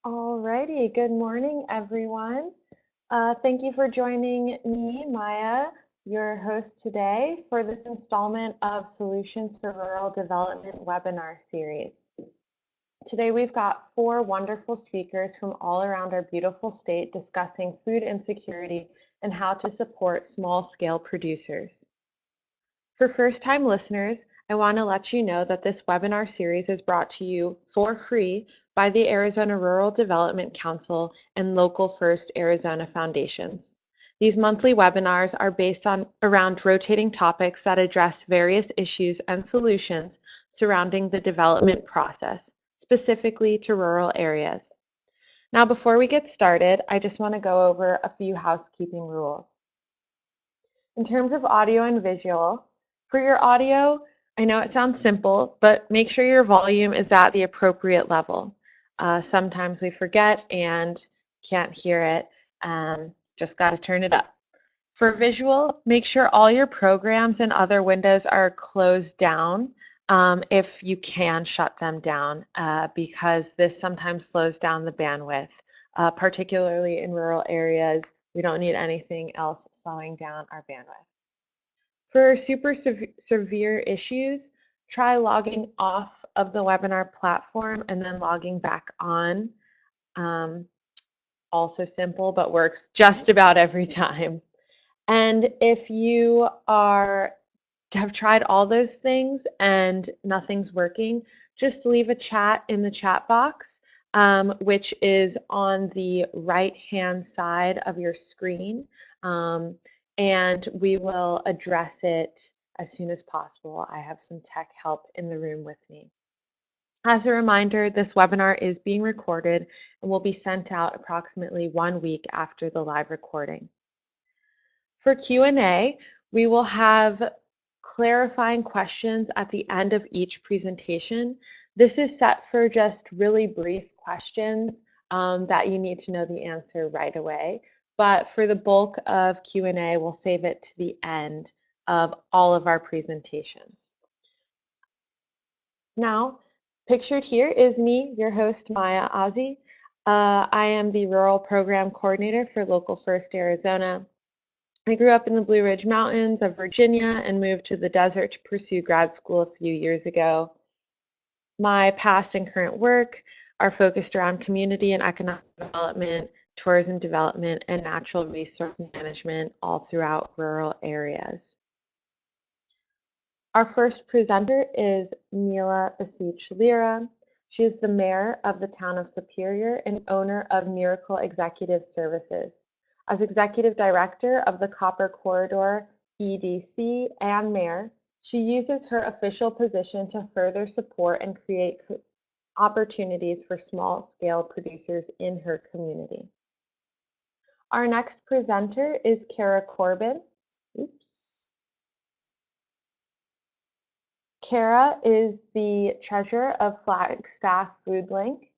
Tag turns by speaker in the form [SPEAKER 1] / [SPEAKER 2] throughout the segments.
[SPEAKER 1] Alrighty, good morning, everyone. Thank you for joining me, Maya, your host today, for this installment of Solutions for Rural Development webinar series. Today, we've got four wonderful speakers from all around our beautiful state discussing food insecurity and how to support small-scale producers. For first-time listeners, I want to let you know that this webinar series is brought to you for free by the Arizona Rural Development Council and Local First Arizona Foundations. These monthly webinars are based around rotating topics that address various issues and solutions surrounding the development process, specifically to rural areas. Now, before we get started, I just want to go over a few housekeeping rules. In terms of audio and visual, for your audio, I know it sounds simple, but make sure your volume is at the appropriate level. Sometimes we forget and can't hear it. Just got to turn it up. For visual, make sure all your programs and other windows are closed down. If you can shut them down, because this sometimes slows down the bandwidth, particularly in rural areas. We don't need anything else slowing down our bandwidth. For super severe issues, try logging off of the webinar platform and then logging back on. Also simple, but works just about every time. And if you have tried all those things and nothing's working, just leave a chat in the chat box, which is on the right-hand side of your screen, and we will address it as soon as possible. I have some tech help in the room with me. As a reminder, this webinar is being recorded and will be sent out approximately 1 week after the live recording. For Q&A, we will have clarifying questions at the end of each presentation. This is set for just really brief questions that you need to know the answer right away. But for the bulk of Q&A, we'll save it to the end of all of our presentations. Now, pictured here is me, your host, Maya Ozzie. I am the Rural Program Coordinator for Local First Arizona. I grew up in the Blue Ridge Mountains of Virginia and moved to the desert to pursue grad school a few years ago. My past and current work are focused around community and economic development, tourism development, and natural resource management all throughout rural areas. Our first presenter is Mila Basich Lira. She is the mayor of the town of Superior and owner of Miracle Executive Services. As executive director of the Copper Corridor EDC and mayor, she uses her official position to further support and create opportunities for small-scale producers in her community. Our next presenter is Kara Corbin. Kara is the treasurer of Flagstaff Food Link,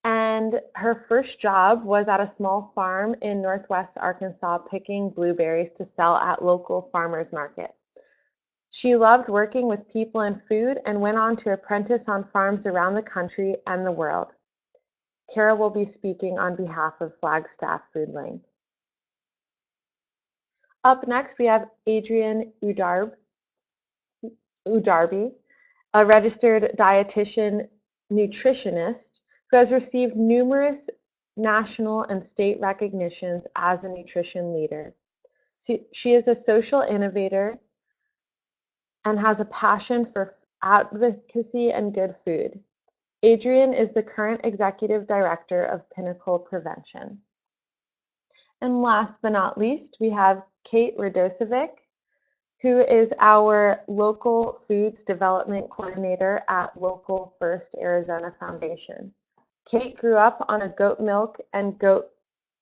[SPEAKER 1] and her first job was at a small farm in Northwest Arkansas picking blueberries to sell at local farmers market. She loved working with people and food and went on to apprentice on farms around the country and the world. Kara will be speaking on behalf of Flagstaff Food Link. Up next, we have Adrienne Udarby, a registered dietitian nutritionist who has received numerous national and state recognitions as a nutrition leader. She is a social innovator and has a passion for advocacy and good food. Adrienne is the current executive director of Pinnacle Prevention. And last but not least, we have Kate Radosevic, who is our local foods development coordinator at Local First Arizona Foundation. Kate grew up on a goat milk and goat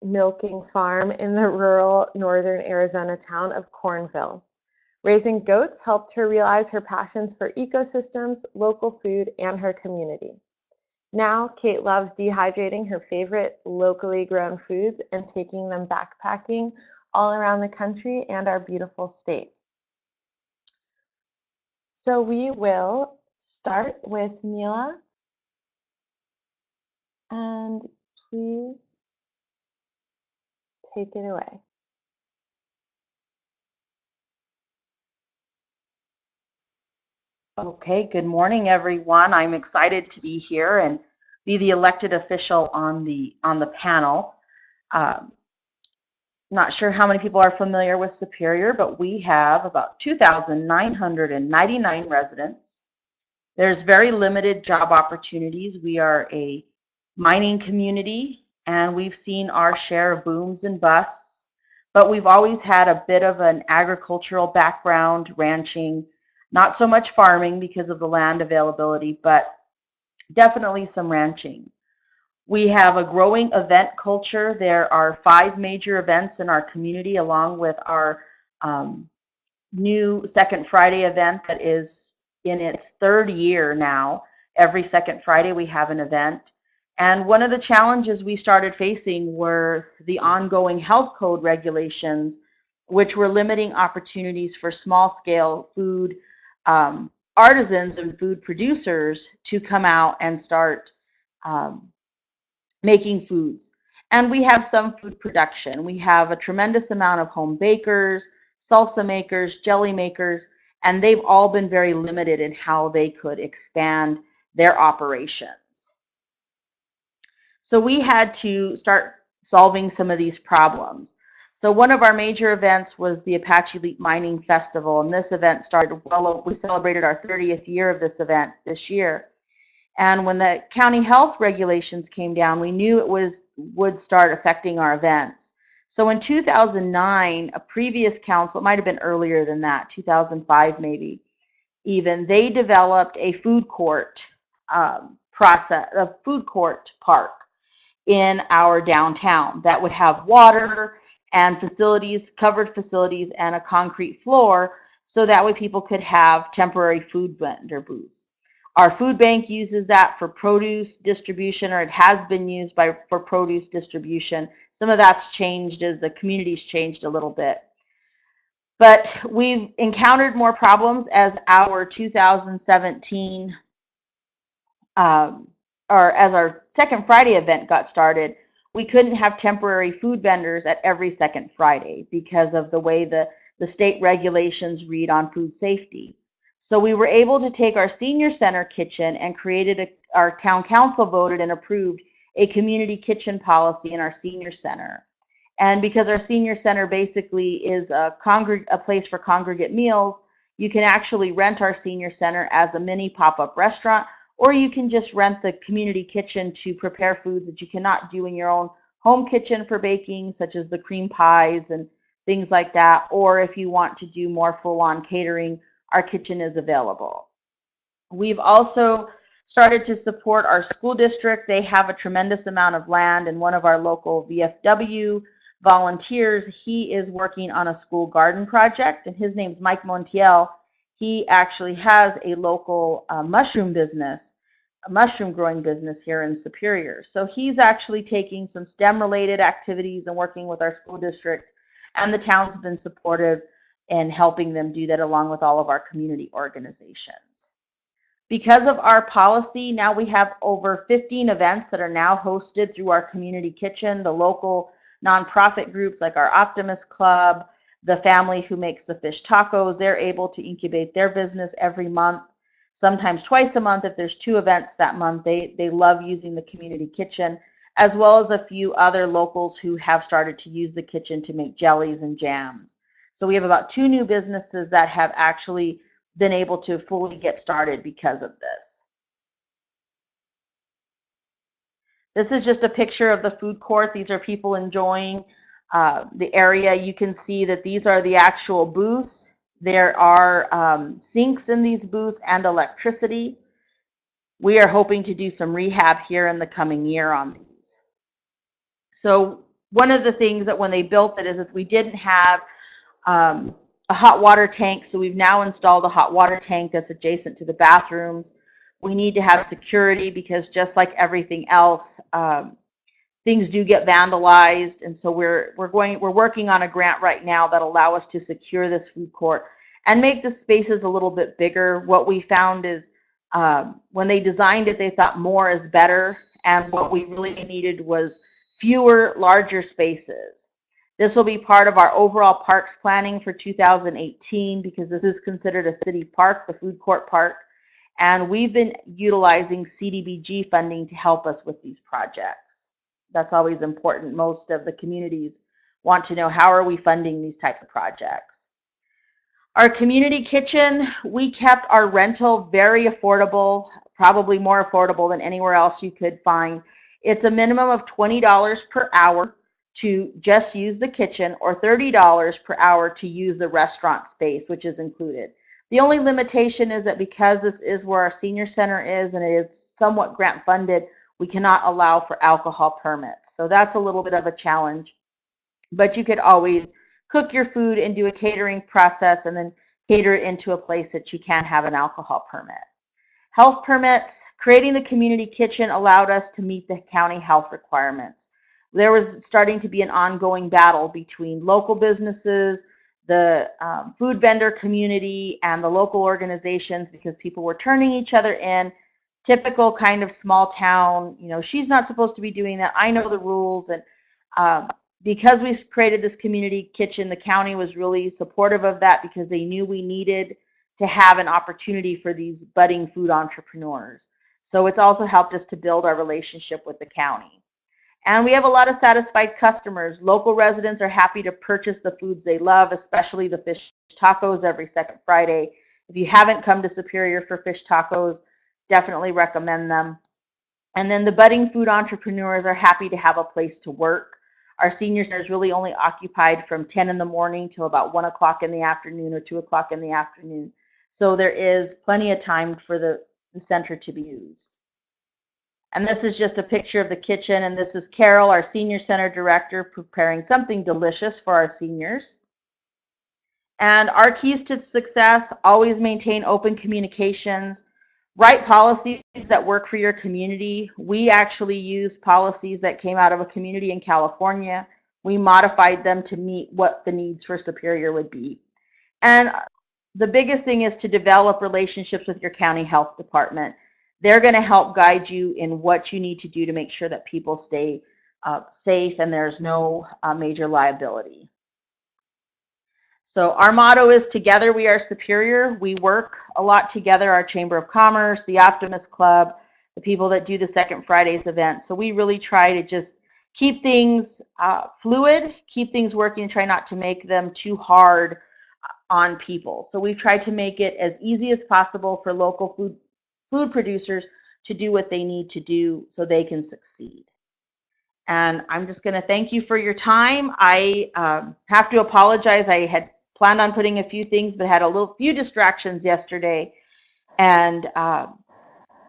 [SPEAKER 1] milking farm in the rural northern Arizona town of Cornville. Raising goats helped her realize her passions for ecosystems, local food, and her community. Now, Kate loves dehydrating her favorite locally grown foods and taking them backpacking all around the country and our beautiful state. So we will start with Mila. And please take it away.
[SPEAKER 2] Okay, good morning, everyone. I'm excited to be here and be the elected official on the panel. Um, Not sure how many people are familiar with Superior, but we have about 2,999 residents. There's very limited job opportunities. We are a mining community, and we've seen our share of booms and busts, but we've always had a bit of an agricultural background, ranching, not so much farming because of the land availability, but definitely some ranching. We have a growing event culture. There are 5 major events in our community, along with our um, new Second Friday event that is in its 3rd year now. Every second Friday we have an event. And one of the challenges we started facing were the ongoing health code regulations, which were limiting opportunities for small scale food artisans and food producers to come out and start um, making foods. And we have some food production. We have a tremendous amount of home bakers, salsa makers, jelly makers, and they've all been very limited in how they could expand their operations. So we had to start solving some of these problems. So one of our major events was the Apache Leap Mining Festival, and this event started we celebrated our 30th year of this event this year. And when the county health regulations came down, we knew it would start affecting our events. So in 2009, a previous council, it might have been earlier than that, 2005 maybe, even, they developed a food court a food court park in our downtown that would have water and facilities, covered facilities, and a concrete floor, so that way people could have temporary food vendor booths. Our food bank uses that for produce distribution, or it has been used for produce distribution. Some of that's changed as the community's changed a little bit. But we've encountered more problems as our 2017 or as our Second Friday event got started. We couldn't have temporary food vendors at every second Friday because of the way the state regulations read on food safety. So we were able to take our senior center kitchen and our town council voted and approved a community kitchen policy in our senior center. And because our senior center basically is a place for congregate meals, you can actually rent our senior center as a mini pop-up restaurant, or you can just rent the community kitchen to prepare foods that you cannot do in your own home kitchen for baking, such as the cream pies and things like that. Or if you want to do more full-on catering, our kitchen is available. We've also started to support our school district. They have a tremendous amount of land, and one of our local VFW volunteers, he is working on a school garden project, and his name's Mike Montiel. He actually has a local mushroom business, a mushroom growing business here in Superior. So he's actually taking some STEM related activities and working with our school district, and the town's been supportive in helping them do that along with all of our community organizations. Because of our policy, now we have over 15 events that are now hosted through our community kitchen. The local nonprofit groups like our Optimist Club, the family who makes the fish tacos, they're able to incubate their business every month, sometimes twice a month if there's 2 events that month. They love using the community kitchen, as well as a few other locals who have started to use the kitchen to make jellies and jams. So we have about 2 new businesses that have actually been able to fully get started because of this. This is just a picture of the food court. These are people enjoying the area. You can see that these are the actual booths. There are sinks in these booths and electricity. We are hoping to do some rehab here in the coming year on these. So one of the things that when they built it is that we didn't have a hot water tank, so we've now installed a hot water tank that's adjacent to the bathrooms. We need to have security because just like everything else, things do get vandalized, and so we're working on a grant right now that allow us to secure this food court and make the spaces a little bit bigger. What we found is when they designed it, they thought more is better, and what we really needed was fewer, larger spaces. This will be part of our overall parks planning for 2018 because this is considered a city park, the food court park, and we've been utilizing CDBG funding to help us with these projects. That's always important. Most of the communities want to know, how are we funding these types of projects? Our community kitchen, we kept our rental very affordable, probably more affordable than anywhere else you could find. It's a minimum of $20 per hour to just use the kitchen, or $30 per hour to use the restaurant space, which is included. The only limitation is that because this is where our senior center is and it is somewhat grant funded, we cannot allow for alcohol permits. So that's a little bit of a challenge. But you could always cook your food and do a catering process and then cater it into a place that you can have an alcohol permit. Health permits, creating the community kitchen allowed us to meet the county health requirements. There was starting to be an ongoing battle between local businesses, the food vendor community, and the local organizations because people were turning each other in. Typical kind of small town, she's not supposed to be doing that. I know the rules. And because we created this community kitchen, the county was really supportive of that because they knew we needed to have an opportunity for these budding food entrepreneurs. So it's also helped us to build our relationship with the county. And we have a lot of satisfied customers. Local residents are happy to purchase the foods they love, especially the fish tacos every second Friday. If you haven't come to Superior for fish tacos, definitely recommend them. And then the budding food entrepreneurs are happy to have a place to work. Our senior center is really only occupied from 10 in the morning till about 1 o'clock in the afternoon or 2 o'clock in the afternoon. So there is plenty of time for the center to be used. And this is just a picture of the kitchen, and this is Carol, our senior center director, preparing something delicious for our seniors. And our keys to success: always maintain open communications, write policies that work for your community. We actually use policies that came out of a community in California. We modified them to meet what the needs for Superior would be. And the biggest thing is to develop relationships with your county health department. They're going to help guide you in what you need to do to make sure that people stay safe and there's no major liability. So our motto is, together we are superior. We work a lot together, our Chamber of Commerce, the Optimist Club, the people that do the Second Fridays event. So we really try to just keep things fluid, keep things working, try not to make them too hard on people. So we try to make it as easy as possible for local food producers to do what they need to do so they can succeed. And I'm just going to thank you for your time. I have to apologize. I had planned on putting a few things, but had a few distractions yesterday. And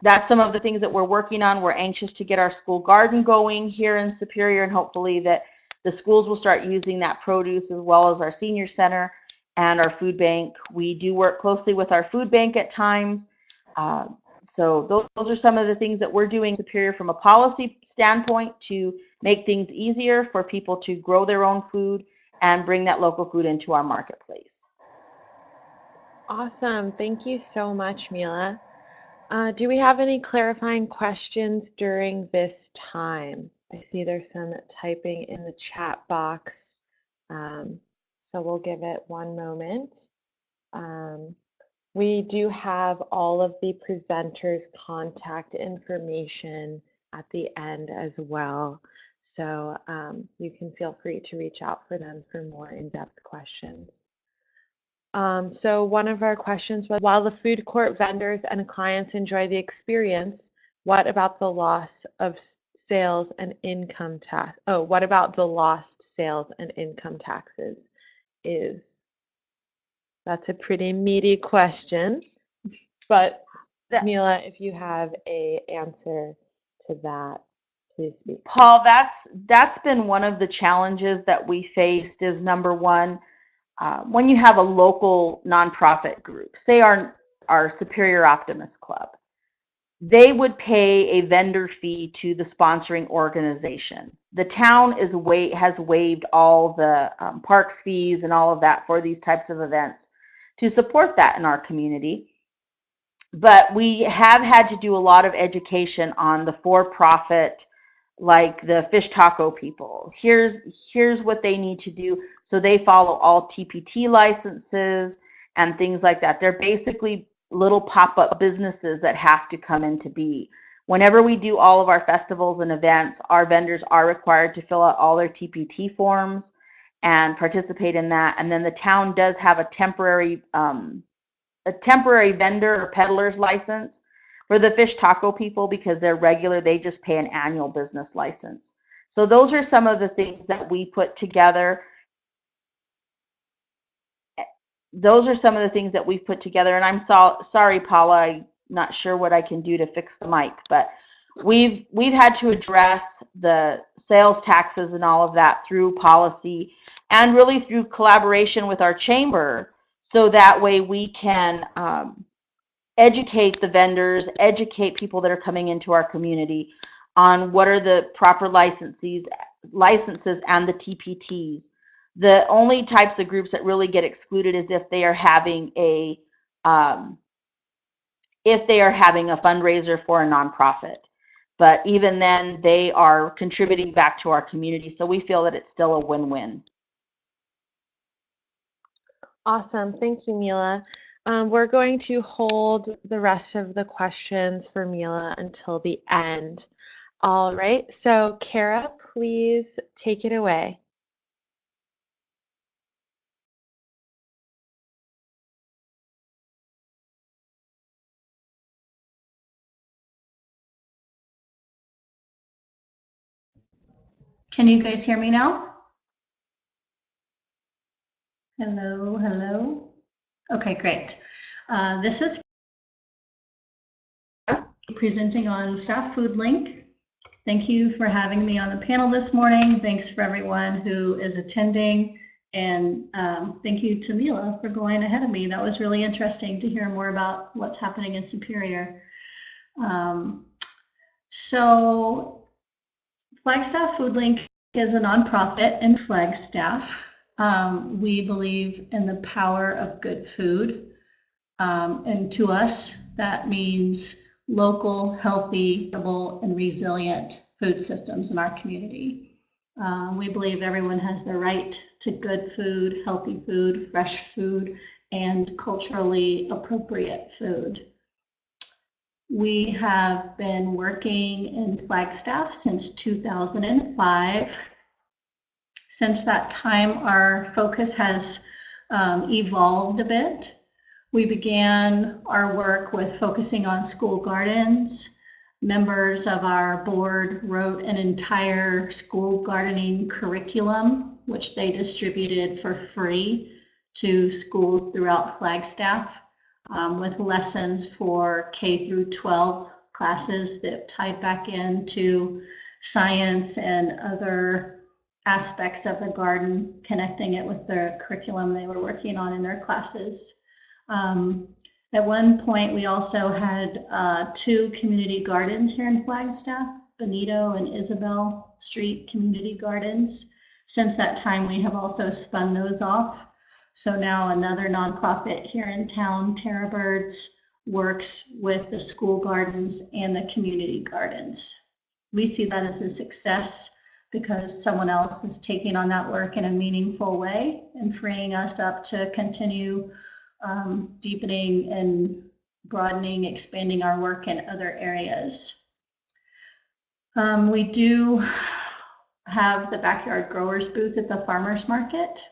[SPEAKER 2] that's some of the things that we're working on. We're anxious to get our school garden going here in Superior, and hopefully that the schools will start using that produce, as well as our senior center and our food bank. We do work closely with our food bank at times. So those are some of the things that we're doing Superior from a policy standpoint to make things easier for people to grow their own food and bring that local food into our marketplace.
[SPEAKER 1] Awesome. Thank you so much, Mila. Do we have any clarifying questions during this time? I see there's some typing in the chat box, so we'll give it one moment. We do have all of the presenters' contact information at the end as well, so you can feel free to reach out for them for more in-depth questions. So one of our questions was, while the food court vendors and clients enjoy the experience, what about the loss of sales and income tax? Oh, what about the lost sales and income taxes? That's a pretty meaty question, but Mila, if you have an answer to that, please speak.
[SPEAKER 2] Paul, that's been one of the challenges that we faced. Is number one, when you have a local nonprofit group, say our Superior Optimist Club, they would pay a vendor fee to the sponsoring organization. The town has waived all the parks fees and all of that for these types of events to support that in our community. But we have had to do a lot of education on the for-profit, like the fish taco people. Here's what they need to do. So they follow all TPT licenses and things like that. They're basically little pop-up businesses that have to come into be. Whenever we do all of our festivals and events, our vendors are required to fill out all their TPT forms and participate in that. And then the town does have a temporary vendor or peddler's license for the fish taco people because they're regular, they just pay an annual business license. So those are some of the things that we put together. Those are some of the things that we've put together. And I'm sorry, Paula, I'm not sure what I can do to fix the mic, but we've had to address the sales taxes and all of that through policy and really through collaboration with our chamber, so that way we can educate the vendors, educate people that are coming into our community on what are the proper licenses and the TPTs. The only types of groups that really get excluded is if they are having a fundraiser for a nonprofit. But even then, they are contributing back to our community, so we feel that it's still a win-win.
[SPEAKER 1] Awesome. Thank you, Mila. We're going to hold the rest of the questions for Mila until the end. All right. So, Kara, please take it away.
[SPEAKER 3] Can you guys hear me now? Hello, hello. Okay, great. This is presenting on Staff Food Link. Thank you for having me on the panel this morning. Thanks for everyone who is attending. And thank you to Mila for going ahead of me. That was really interesting to hear more about what's happening in Superior. So Flagstaff Food Link is a nonprofit in Flagstaff. We believe in the power of good food. And to us, that means local, healthy, and resilient food systems in our community. We believe everyone has the right to good food, healthy food, fresh food, and culturally appropriate food. We have been working in Flagstaff since 2005. Since that time, our focus has evolved a bit. We began our work with focusing on school gardens. Members of our board wrote an entire school gardening curriculum, which they distributed for free to schools throughout Flagstaff, with lessons for K through 12 classes that tied back into science and other aspects of the garden, connecting it with the curriculum they were working on in their classes. At one point, we also had 2 community gardens here in Flagstaff, Benito and Isabel Street Community Gardens. Since that time, we have also spun those off. So now another nonprofit here in town, Terra Birds, works with the school gardens and the community gardens. We see that as a success because someone else is taking on that work in a meaningful way and freeing us up to continue deepening and broadening, expanding our work in other areas. We do have the backyard growers booth at the farmers market.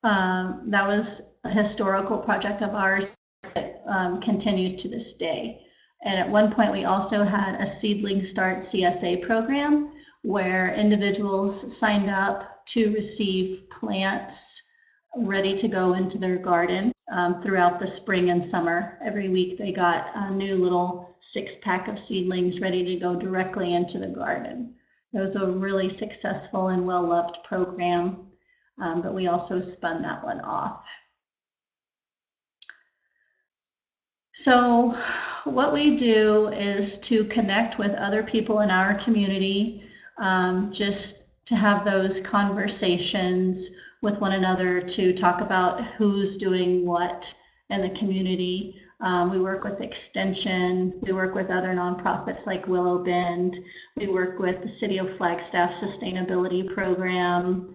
[SPEAKER 3] That was a historical project of ours that continues to this day. And at one point, we also had a Seedling Start CSA program where individuals signed up to receive plants ready to go into their garden throughout the spring and summer. Every week they got a new little 6-pack of seedlings ready to go directly into the garden. It was a really successful and well-loved program, but we also spun that one off. So what we do is to connect with other people in our community, just to have those conversations with one another to talk about who's doing what in the community. We work with Extension. We work with other nonprofits like Willow Bend. We work with the City of Flagstaff Sustainability Program.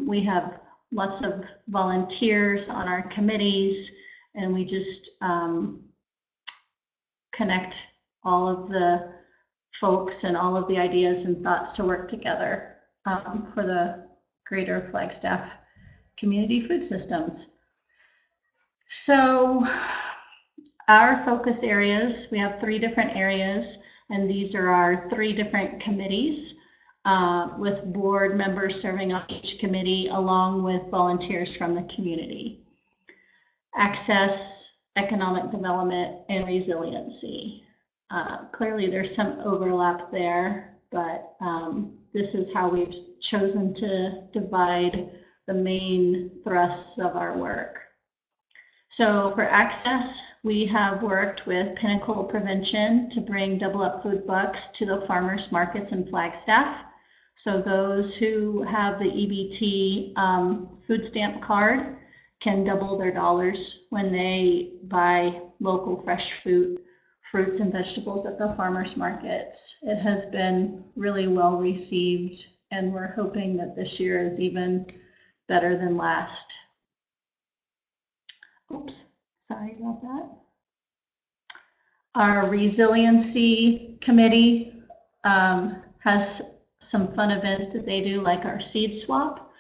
[SPEAKER 3] We have lots of volunteers on our committees, and we just connect all of the folks and all of the ideas and thoughts to work together for the greater Flagstaff community food systems. So our focus areas, we have 3 different areas, and these are our 3 different committees with board members serving on each committee along with volunteers from the community. Access, economic development, and resiliency. Clearly there's some overlap there, but this is how we've chosen to divide the main thrusts of our work. So for access, we have worked with Pinnacle Prevention to bring Double Up food bucks to the farmers markets in Flagstaff. So those who have the EBT food stamp card can double their dollars when they buy local fresh fruits and vegetables at the farmers markets. It has been really well received, and we're hoping that this year is even better than last. Oops, sorry about that. Our resiliency committee has some fun events that they do, like our seed swap.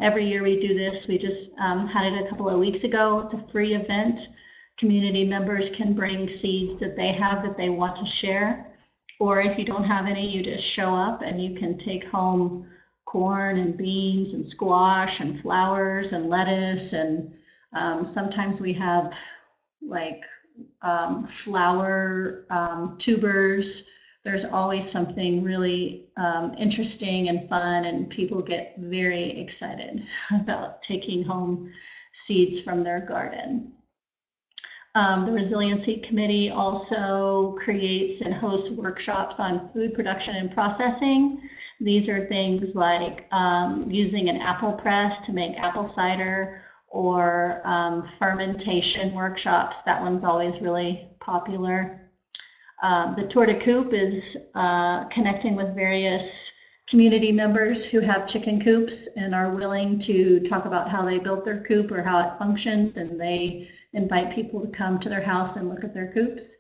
[SPEAKER 3] Every year we do this. We just had it a couple of weeks ago. It's a free event. Community members can bring seeds that they have that they want to share. Or if you don't have any, you just show up and you can take home corn and beans and squash and flowers and lettuce. And sometimes we have like flower tubers. There's always something really interesting and fun, and people get very excited about taking home seeds from their garden. The Resiliency Committee also creates and hosts workshops on food production and processing. These are things like using an apple press to make apple cider, or fermentation workshops. That one's always really popular. The Tour de Coop is connecting with various community members who have chicken coops and are willing to talk about how they built their coop or how it functions, and they invite people to come to their house and look at their coops.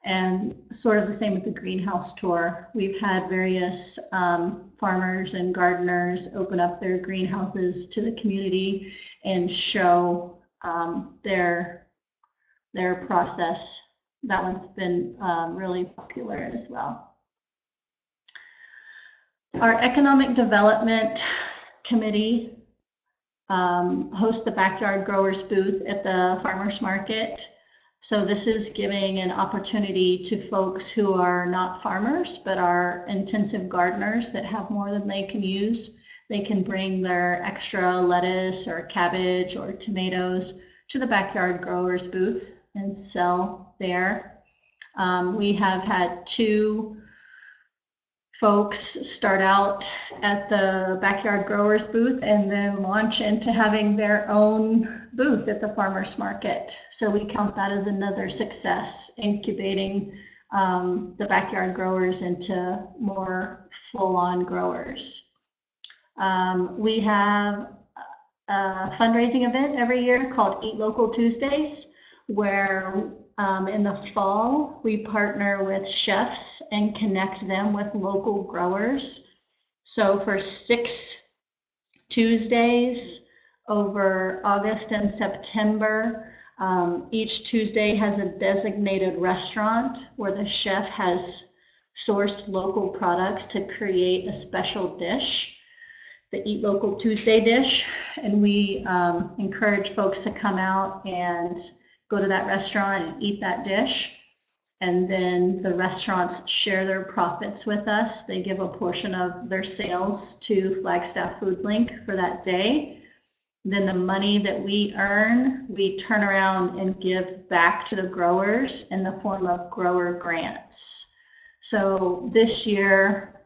[SPEAKER 3] And sort of the same with the greenhouse tour. We've had various farmers and gardeners open up their greenhouses to the community and show their process. That one's been really popular as well. Our Economic Development Committee hosts the Backyard Growers booth at the farmers market. So this is giving an opportunity to folks who are not farmers but are intensive gardeners that have more than they can use. They can bring their extra lettuce or cabbage or tomatoes to the Backyard Growers booth and sell there. We have had 2 folks start out at the Backyard Growers booth and then launch into having their own booth at the farmers market. So we count that as another success, incubating the Backyard Growers into more full-on growers. We have a fundraising event every year called Eat Local Tuesdays, where in the fall we partner with chefs and connect them with local growers. So for 6 Tuesdays over August and September, each Tuesday has a designated restaurant where the chef has sourced local products to create a special dish, the Eat Local Tuesday dish. And we encourage folks to come out and go to that restaurant and eat that dish. And then the restaurants share their profits with us. They give a portion of their sales to Flagstaff Food Link for that day. Then the money that we earn, we turn around and give back to the growers in the form of grower grants. So this year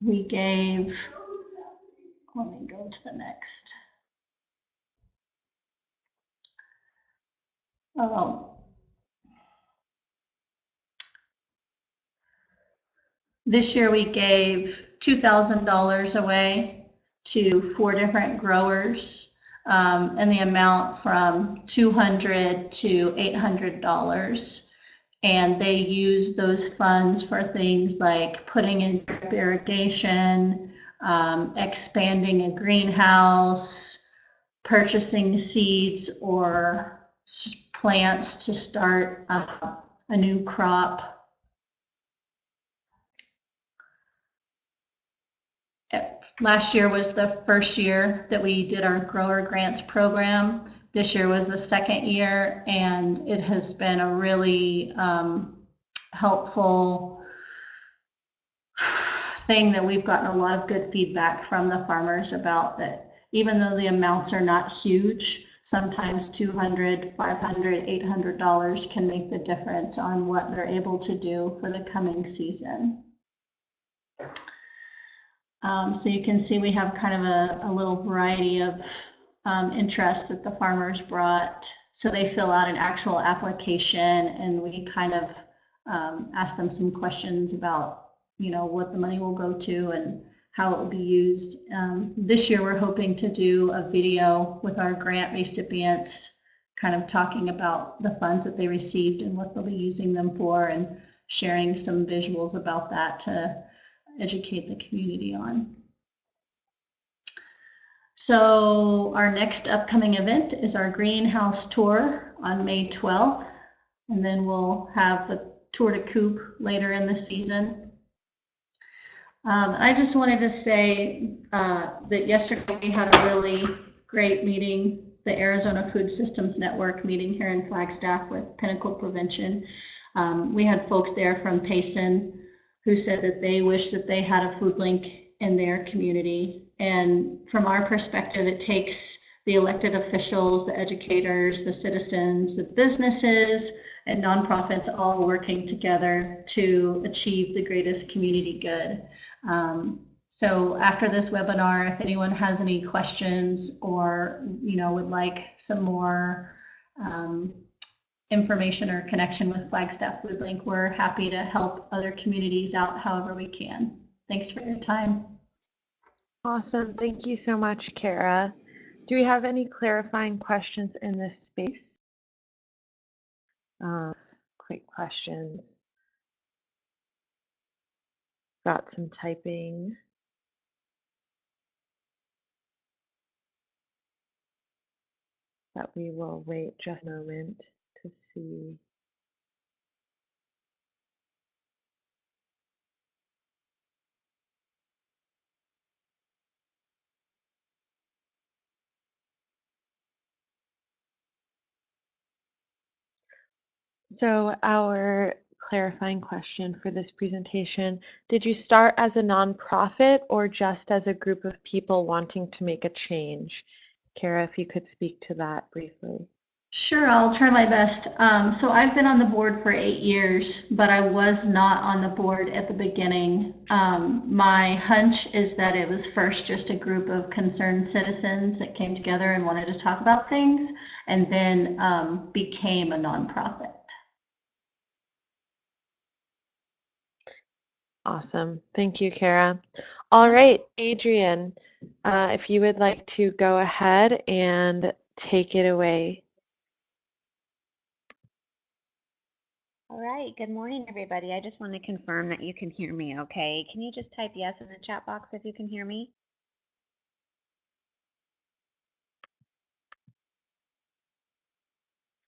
[SPEAKER 3] we gave, let me go to the next. This year we gave $2,000 away to 4 different growers, and the amount from $200 to $800. And they use those funds for things like putting in drip irrigation, expanding a greenhouse, purchasing seeds or plants to start a new crop. Last year was the first year that we did our grower grants program. This year was the second year, and it has been a really helpful thing that we've gotten a lot of good feedback from the farmers about, that even though the amounts are not huge, sometimes $200, $500, $800 can make the difference on what they're able to do for the coming season. So you can see we have kind of a little variety of interests that the farmers brought. So they fill out an actual application, and we kind of ask them some questions about, you know, what the money will go to and how it will be used. This year we're hoping to do a video with our grant recipients, kind of talking about the funds that they received and what they'll be using them for, and sharing some visuals about that to educate the community on. So our next upcoming event is our greenhouse tour on May 12th, and then we'll have a tour to coop later in the season. I just wanted to say that yesterday we had a really great meeting, the Arizona Food Systems Network meeting here in Flagstaff with Pinnacle Prevention. We had folks there from Payson who said that they wish that they had a food link in their community. And from our perspective, it takes the elected officials, the educators, the citizens, the businesses, and nonprofits all working together to achieve the greatest community good. So after this webinar, if anyone has any questions or, you know, would like some more information or connection with Flagstaff Food Link, we're happy to help other communities out however we can. Thanks for your time.
[SPEAKER 1] Awesome. Thank you so much, Kara. Do we have any clarifying questions in this space? Quick questions. Got some typing. But we will wait just a moment to see. So our clarifying question for this presentation, did you start as a nonprofit or just as a group of people wanting to make a change? Kara, if you could speak to that briefly.
[SPEAKER 3] Sure, I'll try my best. So I've been on the board for 8 years, but I was not on the board at the beginning. My hunch is that it was first just a group of concerned citizens that came together and wanted to talk about things, and then became a nonprofit.
[SPEAKER 1] Awesome. Thank you, Kara. All right, Adrian, if you would like to go ahead and take it away.
[SPEAKER 4] All right, good morning, everybody. I just want to confirm that you can hear me okay. Can you just type yes in the chat box if you can hear me?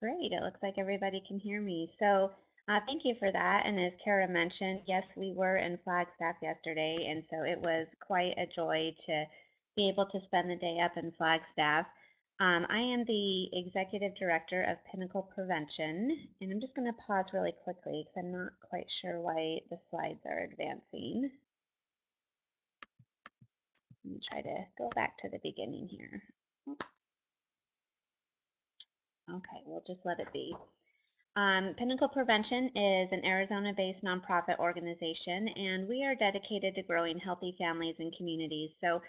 [SPEAKER 4] Great, it looks like everybody can hear me. So thank you for that. And as Kara mentioned, yes, we were in Flagstaff yesterday, and so it was quite a joy to be able to spend the day up in Flagstaff. I am the Executive Director of Pinnacle Prevention, and I'm just going to pause really quickly because I'm not quite sure why the slides are advancing. Let me try to go back to the beginning here. Okay, we'll just let it be. Pinnacle Prevention is an Arizona-based nonprofit organization, and we are dedicated to growing healthy families and communities. So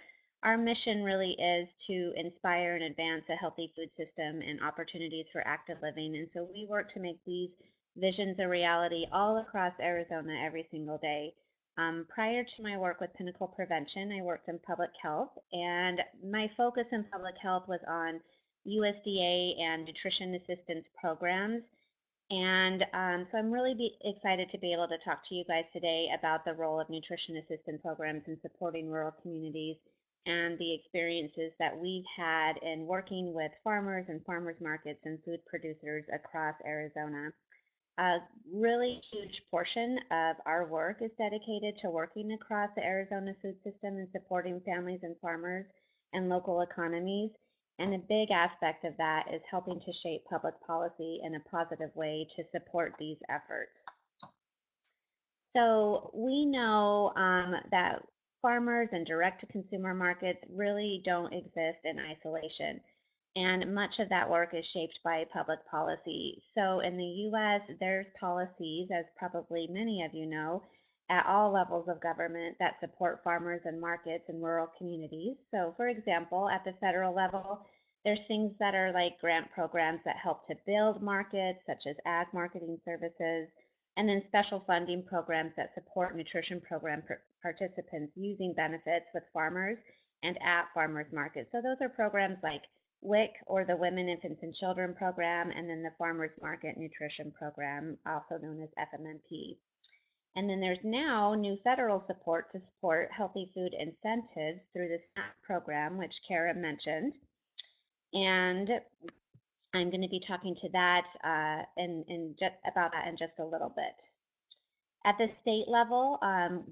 [SPEAKER 4] our mission really is to inspire and advance a healthy food system and opportunities for active living. And so we work to make these visions a reality all across Arizona every single day. Prior to my work with Pinnacle Prevention, I worked in public health, and my focus in public health was on USDA and nutrition assistance programs. And so I'm really excited to be able to talk to you guys today about the role of nutrition assistance programs in supporting rural communities and the experiences that we've had in working with farmers and farmers markets and food producers across Arizona. A really huge portion of our work is dedicated to working across the Arizona food system and supporting families and farmers and local economies. And a big aspect of that is helping to shape public policy in a positive way to support these efforts. So we know that farmers and direct-to-consumer markets really don't exist in isolation. And much of that work is shaped by public policy. So in the US, there's policies, as probably many of you know, at all levels of government that support farmers and markets in rural communities. So for example, at the federal level, there's things that are like grant programs that help to build markets, such as ag marketing services, and then special funding programs that support nutrition program participants using benefits with farmers and at farmers markets. So those are programs like WIC, or the Women, Infants, and Children program, and then the Farmers Market Nutrition Program, also known as FMNP. And then there's now new federal support to support healthy food incentives through the SNAP program, which Kara mentioned. And I'm going to be talking to that about that in just a little bit. At the state level,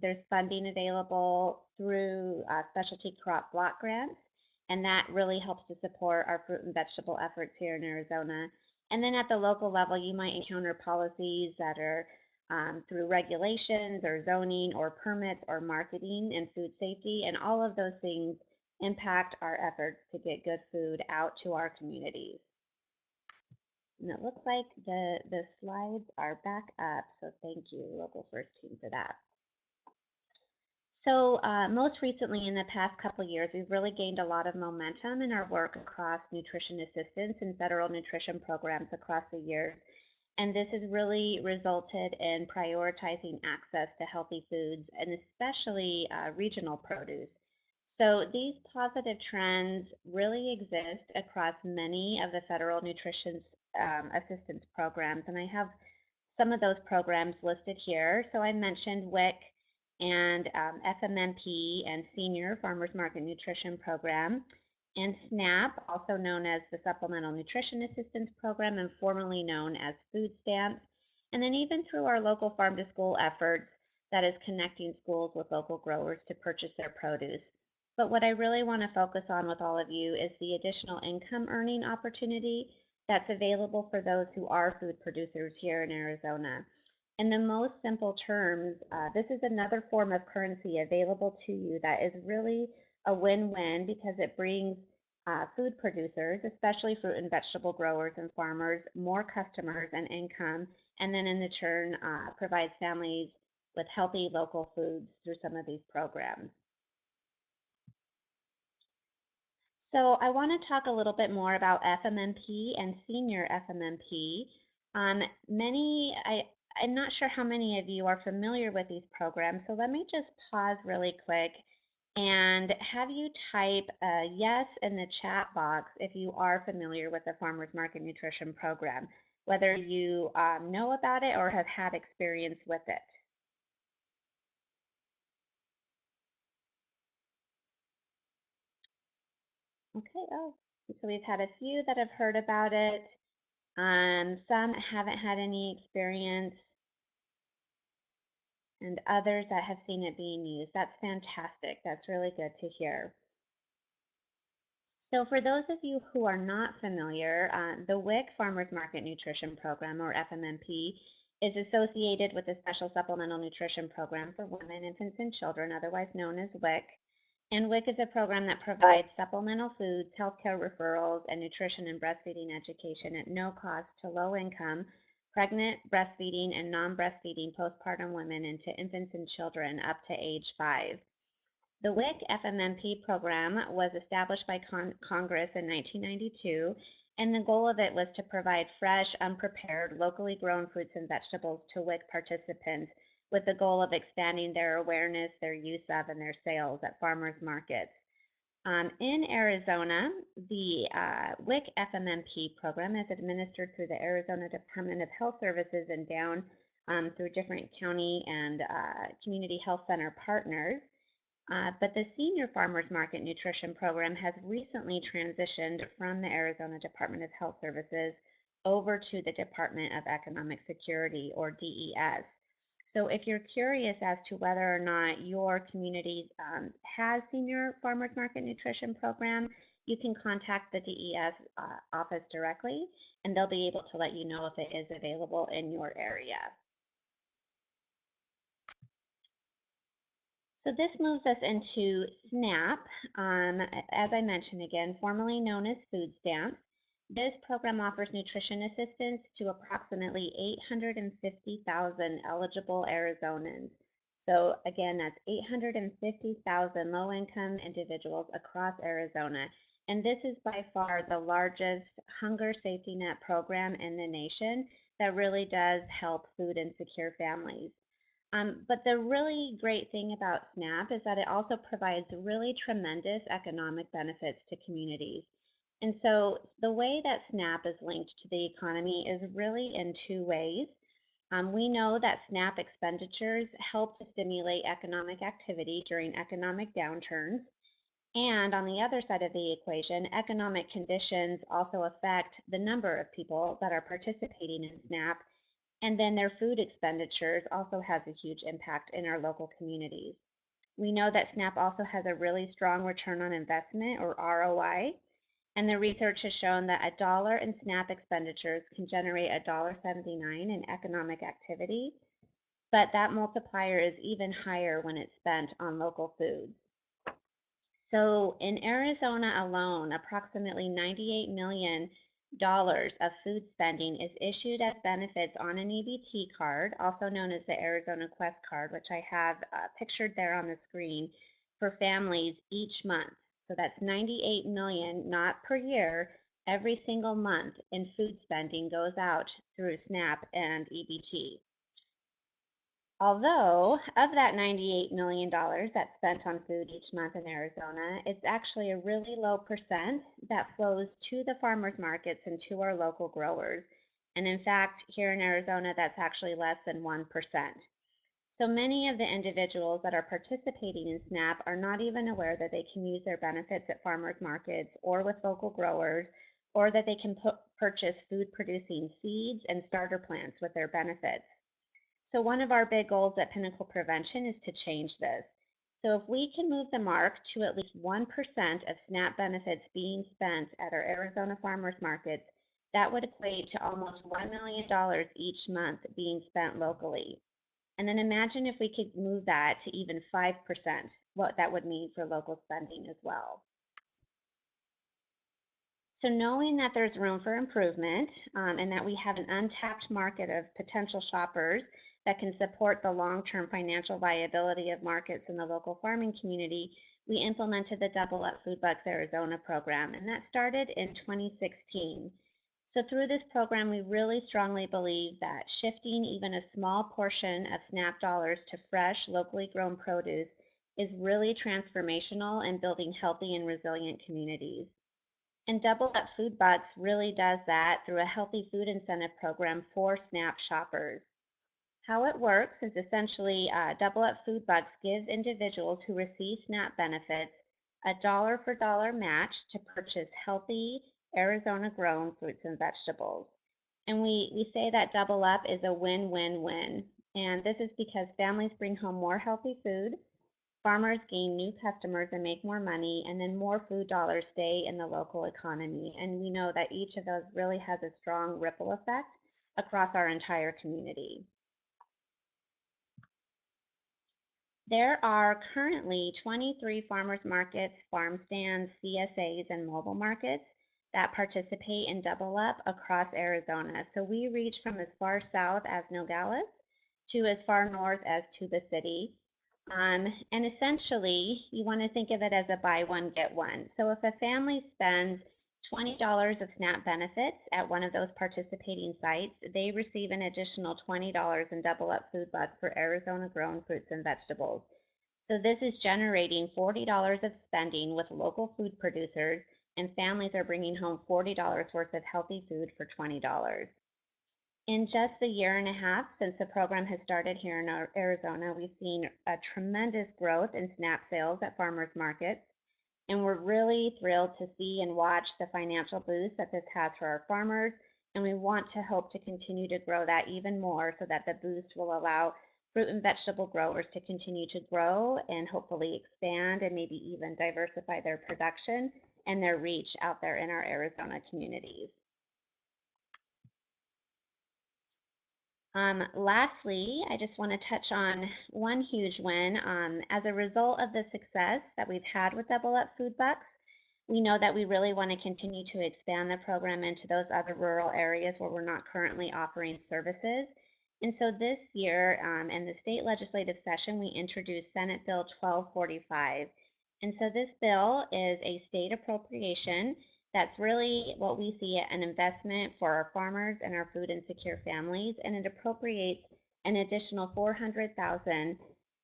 [SPEAKER 4] there's funding available through specialty crop block grants, and that really helps to support our fruit and vegetable efforts here in Arizona. And then at the local level, you might encounter policies that are through regulations or zoning or permits or marketing and food safety, and all of those things impact our efforts to get good food out to our communities. And it looks like the slides are back up, so thank you, Local First Team, for that. So most recently, in the past couple of years, we've really gained a lot of momentum in our work across nutrition assistance and federal nutrition programs across the years. And this has really resulted in prioritizing access to healthy foods, and especially regional produce. So these positive trends really exist across many of the federal nutrition assistance programs, and I have some of those programs listed here. So I mentioned WIC and FMNP and Senior Farmers Market Nutrition Program, and SNAP, also known as the Supplemental Nutrition Assistance Program and formerly known as food stamps, and then even through our local farm to school efforts, that is connecting schools with local growers to purchase their produce. But what I really want to focus on with all of you is the additional income earning opportunity that's available for those who are food producers here in Arizona. In the most simple terms, this is another form of currency available to you that is really a win-win, because it brings food producers, especially fruit and vegetable growers and farmers, more customers and income, and then in the turn provides families with healthy local foods through some of these programs. So I want to talk a little bit more about FMNP and Senior FMNP. I'm not sure how many of you are familiar with these programs, so let me just pause really quick and have you type a yes in the chat box if you are familiar with the Farmers Market Nutrition Program, whether you know about it or have had experience with it. Okay, oh, so we've had a few that have heard about it. Some haven't had any experience, and others that have seen it being used. That's fantastic. That's really good to hear. So for those of you who are not familiar, the WIC Farmers Market Nutrition Program, or FMNP, is associated with the Special Supplemental Nutrition Program for Women, Infants, and Children, otherwise known as WIC. And WIC is a program that provides supplemental foods, healthcare referrals, and nutrition and breastfeeding education at no cost to low-income, pregnant, breastfeeding, and non-breastfeeding postpartum women and to infants and children up to age 5. The WIC FMMP program was established by Congress in 1992, and the goal of it was to provide fresh, unprepared, locally grown fruits and vegetables to WIC participants with the goal of expanding their awareness, their use of, and their sales at farmers markets. In Arizona, the WIC FMMP program is administered through the Arizona Department of Health Services and down through different county and community health center partners. But the Senior Farmers Market Nutrition Program has recently transitioned from the Arizona Department of Health Services over to the Department of Economic Security, or DES. So if you're curious as to whether or not your community has Senior Farmers Market Nutrition Program, you can contact the DES office directly, and they'll be able to let you know if it is available in your area. So this moves us into SNAP, as I mentioned again, formerly known as food stamps. This program offers nutrition assistance to approximately 850,000 eligible Arizonans. So again, that's 850,000 low-income individuals across Arizona. And this is by far the largest hunger safety net program in the nation that really does help food insecure families. But the really great thing about SNAP is that it also provides really tremendous economic benefits to communities. And so the way that SNAP is linked to the economy is really in two ways. We know that SNAP expenditures help to stimulate economic activity during economic downturns. And on the other side of the equation, economic conditions also affect the number of people that are participating in SNAP, and then their food expenditures also has a huge impact in our local communities. We know that SNAP also has a really strong return on investment, or ROI, and the research has shown that $1 in SNAP expenditures can generate $1.79 in economic activity, but that multiplier is even higher when it's spent on local foods. So in Arizona alone, approximately $98 million of food spending is issued as benefits on an EBT card, also known as the Arizona Quest card, which I have pictured there on the screen, for families each month. So that's 98 million, not per year, every single month in food spending goes out through SNAP and EBT. Although of that $98 million that's spent on food each month in Arizona, it's actually a really low percent that flows to the farmers markets and to our local growers. And in fact, here in Arizona, that's actually less than 1%. So many of the individuals that are participating in SNAP are not even aware that they can use their benefits at farmers markets or with local growers, or that they can purchase food producing seeds and starter plants with their benefits. So one of our big goals at Pinnacle Prevention is to change this. So if we can move the mark to at least 1% of SNAP benefits being spent at our Arizona farmers markets, that would equate to almost $1 million each month being spent locally. And then imagine if we could move that to even 5%, what that would mean for local spending as well. So knowing that there's room for improvement and that we have an untapped market of potential shoppers that can support the long-term financial viability of markets in the local farming community, we implemented the Double Up Food Bucks Arizona program, and that started in 2016. So through this program, we really strongly believe that shifting even a small portion of SNAP dollars to fresh, locally grown produce is really transformational in building healthy and resilient communities. And Double Up Food Bucks really does that through a healthy food incentive program for SNAP shoppers. How it works is essentially Double Up Food Bucks gives individuals who receive SNAP benefits a dollar for dollar match to purchase healthy Arizona grown fruits and vegetables. And we say that Double Up is a win-win-win. And this is because families bring home more healthy food, farmers gain new customers and make more money, and then more food dollars stay in the local economy. And we know that each of those really has a strong ripple effect across our entire community. There are currently 23 farmers markets, farm stands, CSAs, and mobile markets that participate in Double Up across Arizona. So we reach from as far south as Nogales to as far north as to the city. And essentially, you want to think of it as a buy one, get one. So if a family spends $20 of SNAP benefits at one of those participating sites, they receive an additional $20 in double up food bucks for Arizona grown fruits and vegetables. So this is generating $40 of spending with local food producers, and families are bringing home $40 worth of healthy food for $20. In just the year and a half since the program has started here in Arizona, we've seen a tremendous growth in SNAP sales at farmers markets, and we're really thrilled to see and watch the financial boost that this has for our farmers. And we want to hope to continue to grow that even more so that the boost will allow fruit and vegetable growers to continue to grow and hopefully expand and maybe even diversify their production and their reach out there in our Arizona communities. Lastly, I just want to touch on one huge win. As a result of the success that we've had with Double Up Food Bucks, we know that we really want to continue to expand the program into those other rural areas where we're not currently offering services. And so this year, in the state legislative session, we introduced Senate Bill 1245. And so this bill is a state appropriation that's really what we see an investment for our farmers and our food insecure families, and it appropriates an additional 400,000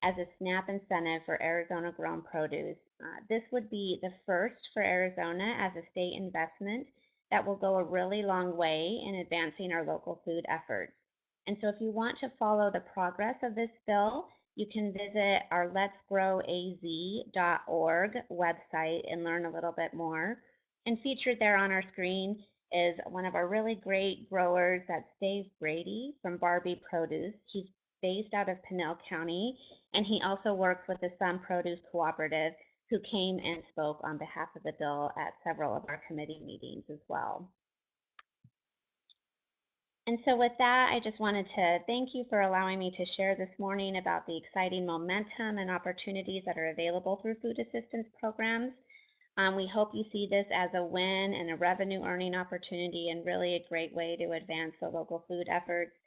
[SPEAKER 4] as a SNAP incentive for Arizona grown produce. This would be the first for Arizona as a state investment that will go a really long way in advancing our local food efforts. And so if you want to follow the progress of this bill, you can visit our letsgrowaz.org website and learn a little bit more. And featured there on our screen is one of our really great growers. That's Dave Brady from Barbie Produce. He's based out of Pinell County, and he also works with the Sun Produce Cooperative, who came and spoke on behalf of the bill at several of our committee meetings as well. And so with that, I just wanted to thank you for allowing me to share this morning about the exciting momentum and opportunities that are available through food assistance programs. We hope you see this as a win and a revenue earning opportunity and really a great way to advance the local food efforts.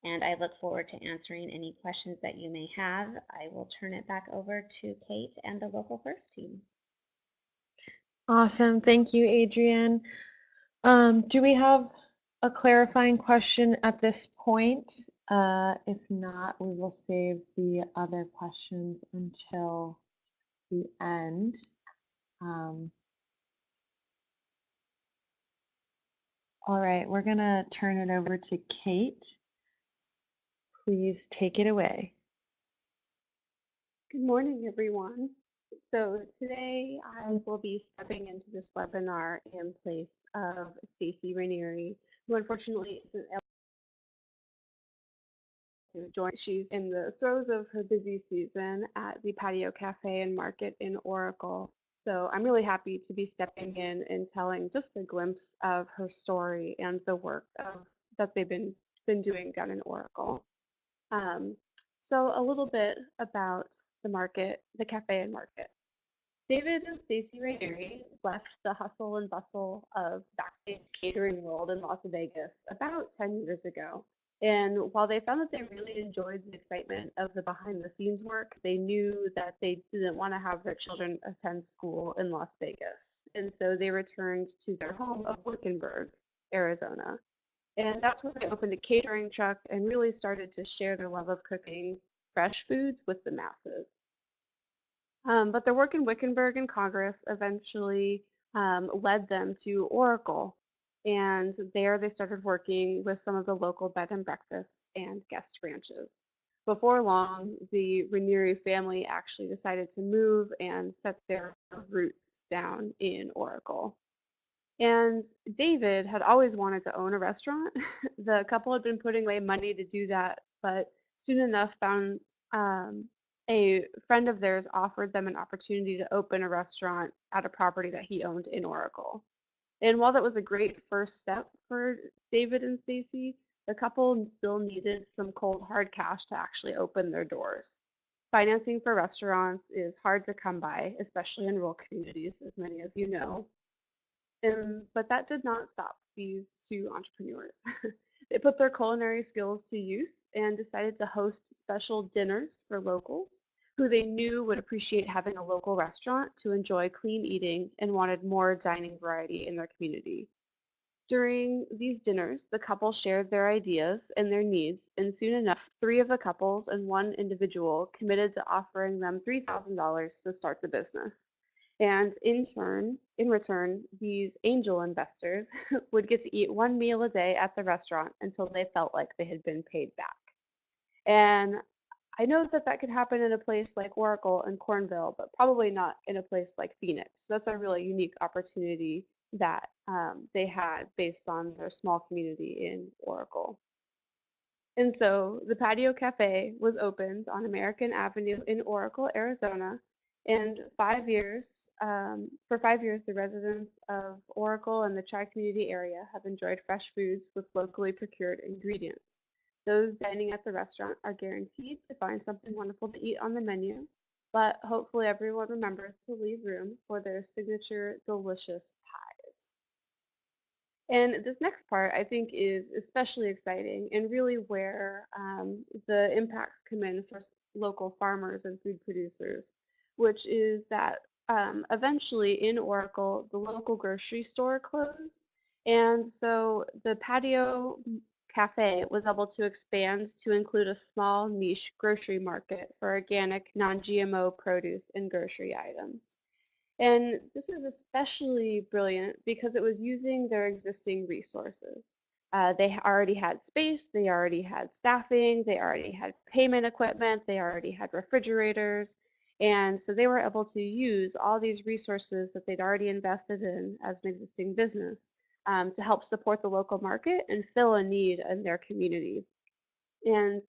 [SPEAKER 4] And I look forward to answering any questions that you may have. I will turn it back over to Kate and the Local First team.
[SPEAKER 1] Awesome. Thank you, Adrienne. Do we have a clarifying question at this point? If not, we will save the other questions until the end. All right, we're gonna turn it over to Kate. Please take it away.
[SPEAKER 5] Good morning, everyone. So today I will be stepping into this webinar in place of Stacy Ranieri, who unfortunately isn't able to join. She's in the throes of her busy season at the Patio Cafe and Market in Oracle. So I'm really happy to be stepping in and telling just a glimpse of her story and the work that they've been doing down in Oracle. So a little bit about the market, the cafe and market. David and Stacy Ranieri left the hustle and bustle of backstage catering world in Las Vegas about 10 years ago. And while they found that they really enjoyed the excitement of the behind the scenes work, they knew that they didn't want to have their children attend school in Las Vegas. And so they returned to their home of Wickenburg, Arizona. And that's where they opened a catering truck and really started to share their love of cooking fresh foods with the masses. But their work in Wickenburg and Congress eventually led them to Oracle. And there they started working with some of the local bed and breakfasts and guest ranches. Before long, the Ranieri family actually decided to move and set their roots down in Oracle. And David had always wanted to own a restaurant. The couple had been putting away money to do that, but soon enough found a friend of theirs offered them an opportunity to open a restaurant at a property that he owned in Oracle. And while that was a great first step for David and Stacy, the couple still needed some cold hard cash to actually open their doors. Financing for restaurants is hard to come by, especially in rural communities, as many of you know. But that did not stop these two entrepreneurs. They put their culinary skills to use and decided to host special dinners for locals who they knew would appreciate having a local restaurant to enjoy clean eating and wanted more dining variety in their community. During these dinners, the couple shared their ideas and their needs, and soon enough, three of the couples and one individual committed to offering them $3,000 to start the business. And in return, these angel investors would get to eat one meal a day at the restaurant until they felt like they had been paid back. And I know that that could happen in a place like Oracle and Cornville, but probably not in a place like Phoenix. So that's a really unique opportunity that they had based on their small community in Oracle. And so the Patio Cafe was opened on American Avenue in Oracle, Arizona. And for 5 years, the residents of Oracle and the tri-community area have enjoyed fresh foods with locally procured ingredients. Those dining at the restaurant are guaranteed to find something wonderful to eat on the menu, but hopefully everyone remembers to leave room for their signature delicious pies. And this next part, I think, is especially exciting and really where the impacts come in for local farmers and food producers, which is that eventually in Oracle, the local grocery store closed. And so the patio cafe was able to expand to include a small niche grocery market for organic, non-GMO produce and grocery items. And this is especially brilliant because it was using their existing resources. They already had space, they already had staffing, they already had payment equipment, they already had refrigerators. And so they were able to use all these resources that they'd already invested in as an existing business to help support the local market and fill a need in their community. And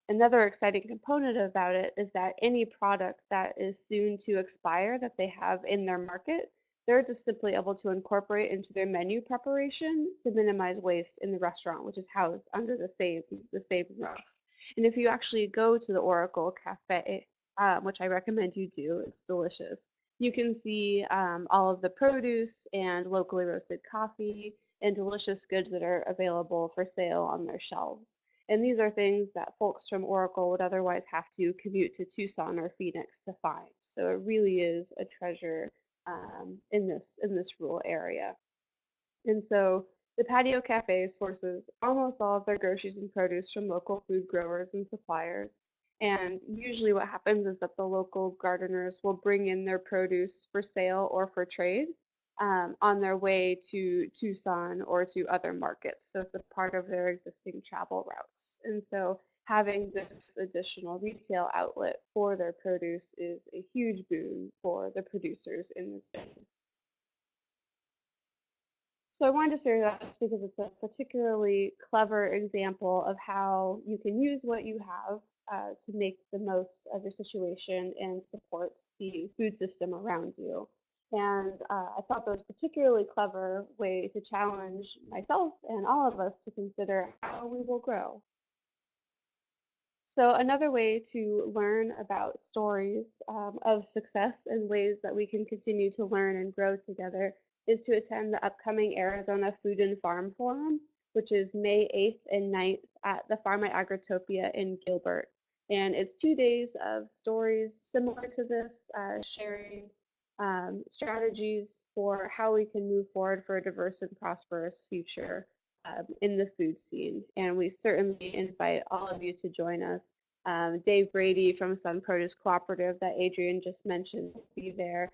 [SPEAKER 5] another exciting component about it is that any product that is soon to expire that they have in their market, they're just simply able to incorporate into their menu preparation to minimize waste in the restaurant, which is housed under the same roof. And if you actually go to the Oracle Cafe, which I recommend you do, it's delicious. You can see all of the produce and locally roasted coffee and delicious goods that are available for sale on their shelves. And these are things that folks from Oracle would otherwise have to commute to Tucson or Phoenix to find. So it really is a treasure in this rural area. And so the Patio Cafe sources almost all of their groceries and produce from local food growers and suppliers. And usually what happens is that the local gardeners will bring in their produce for sale or for trade on their way to Tucson or to other markets. So it's a part of their existing travel routes. And so having this additional retail outlet for their produce is a huge boon for the producers in the region. So I wanted to share that because it's a particularly clever example of how you can use what you have to make the most of your situation and support the food system around you. And I thought that was a particularly clever way to challenge myself and all of us to consider how we will grow. So another way to learn about stories of success and ways that we can continue to learn and grow together is to attend the upcoming Arizona Food and Farm Forum, which is May 8th and 9th at the Farm at Agritopia in Gilbert. And it's 2 days of stories similar to this, sharing strategies for how we can move forward for a diverse and prosperous future in the food scene. And we certainly invite all of you to join us. Dave Brady from Sun Produce Cooperative that Adrian just mentioned will be there.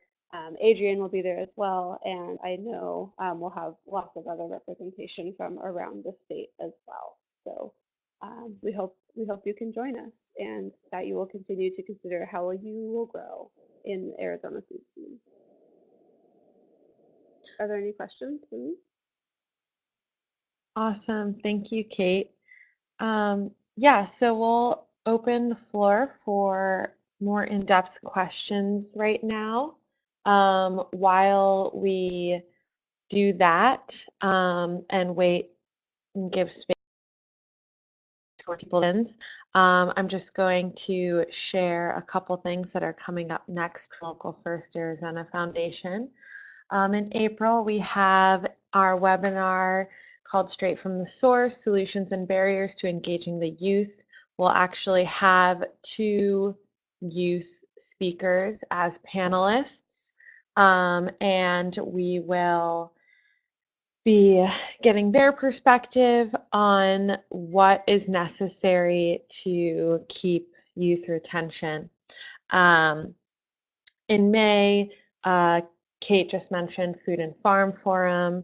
[SPEAKER 5] Adrian will be there as well, and I know we'll have lots of other representation from around the state as well. So we hope you can join us and that you will continue to consider how you will grow in the Arizona food scene. Are there any questions for me?
[SPEAKER 1] Awesome. Thank you, Kate. Yeah, so we'll open the floor for more in-depth questions right now. While we do that and wait and give space for people in, I'm just going to share a couple things that are coming up next for Local First Arizona Foundation. In April, we have our webinar called Straight from the Source, Solutions and Barriers to Engaging the Youth. We'll actually have 2 youth speakers as panelists, and we will be getting their perspective on what is necessary to keep youth retention. In May, Kate just mentioned Food and Farm Forum.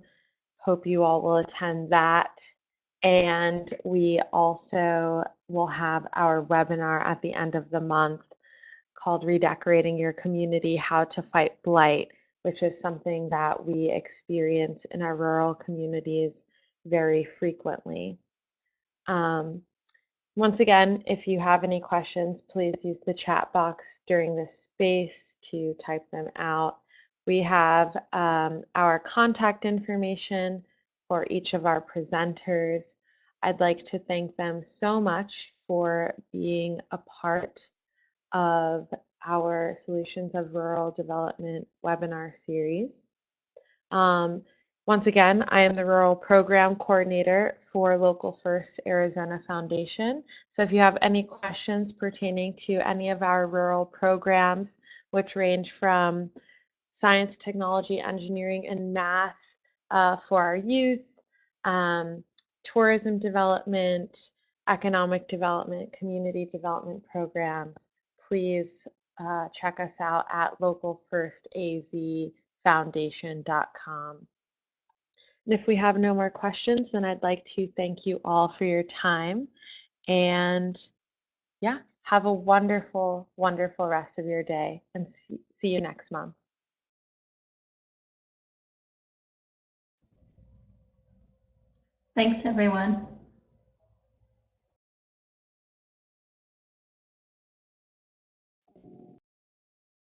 [SPEAKER 1] Hope you all will attend that. And we also will have our webinar at the end of the month called Redecorating Your Community, How to Fight Blight, which is something that we experience in our rural communities very frequently. Once again, if you have any questions, please use the chat box during this space to type them out. We have our contact information for each of our presenters. I'd like to thank them so much for being a part of our Solutions of Rural Development webinar series. Once again, I am the Rural Program Coordinator for Local First Arizona Foundation. So if you have any questions pertaining to any of our rural programs, which range from science, technology, engineering, and math for our youth, tourism development, economic development, community development programs, please check us out at localfirstazfoundation.com. And if we have no more questions, then I'd like to thank you all for your time. And yeah, have a wonderful, wonderful rest of your day, and see you next month.
[SPEAKER 3] Thanks, everyone.